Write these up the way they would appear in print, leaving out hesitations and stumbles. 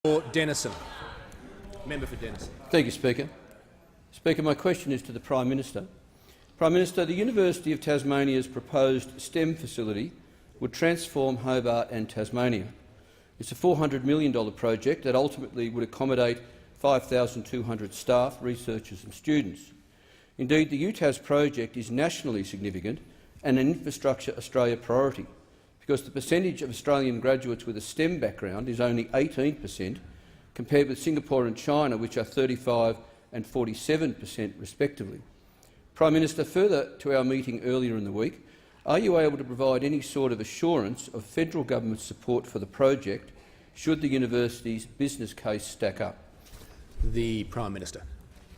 For Denison. Member for Denison. Thank you, Speaker. Speaker, my question is to the Prime Minister. Prime Minister, the University of Tasmania's proposed STEM facility would transform Hobart and Tasmania. It's a $400 million project that ultimately would accommodate 5,200 staff, researchers and students. Indeed, the UTas project is nationally significant and an Infrastructure Australia priority, because the percentage of Australian graduates with a STEM background is only 18%, compared with Singapore and China, which are 35% and 47% respectively. Prime Minister, further to our meeting earlier in the week, are you able to provide any sort of assurance of federal government support for the project should the university's business case stack up? The Prime Minister.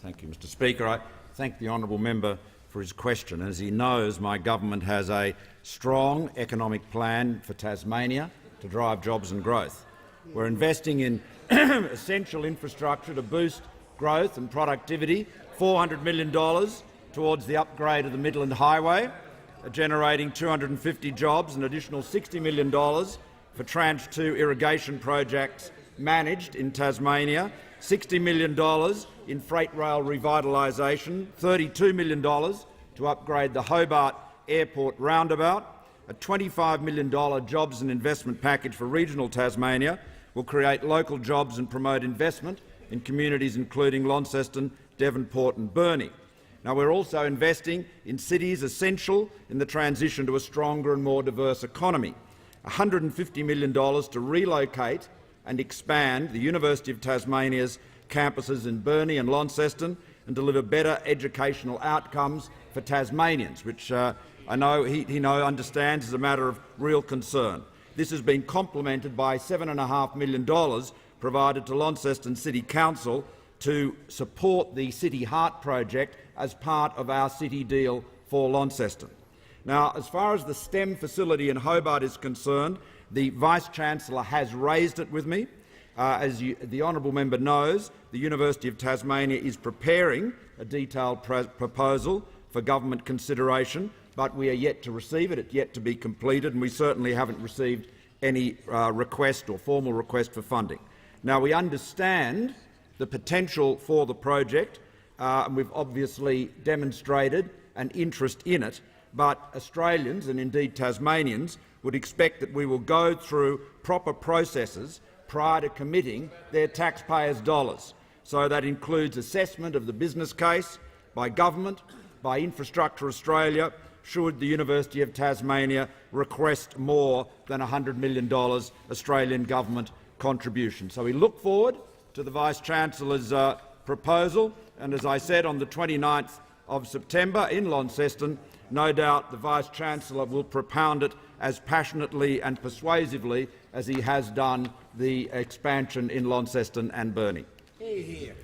Thank you, Mr Speaker. I thank the honourable member for his question. As he knows, my government has a strong economic plan for Tasmania to drive jobs and growth. We're investing in essential infrastructure to boost growth and productivity, $400 million towards the upgrade of the Midland Highway, generating 250 jobs, an additional $60 million for Tranche 2 irrigation projects managed in Tasmania, $60 million in freight rail revitalisation, $32 million to upgrade the Hobart Airport roundabout. A $25 million jobs and investment package for regional Tasmania will create local jobs and promote investment in communities including Launceston, Devonport and Burnie. Now, we're also investing in cities essential in the transition to a stronger and more diverse economy. $150 million to relocate and expand the University of Tasmania's campuses in Burnie and Launceston and deliver better educational outcomes for Tasmanians, which I know he understands is a matter of real concern. This has been complemented by $7.5 million provided to Launceston City Council to support the City Heart project as part of our city deal for Launceston. Now, as far as the STEM facility in Hobart is concerned, the Vice-Chancellor has raised it with me. As the honourable member knows, the University of Tasmania is preparing a detailed proposal for government consideration, but we are yet to receive it. It's yet to be completed, and we certainly haven't received any request or formal request for funding. Now, we understand the potential for the project, and we've obviously demonstrated an interest in it, but Australians, and indeed Tasmanians, would expect that we will go through proper processes prior to committing their taxpayers' dollars. So that includes assessment of the business case by government, by Infrastructure Australia, should the University of Tasmania request more than $100 million Australian government contribution. So we look forward to the Vice-Chancellor's proposal, and as I said, on the 29th of September in Launceston, no doubt the Vice-Chancellor will propound it as passionately and persuasively as he has done the expansion in Launceston and Burnie. Hear, hear.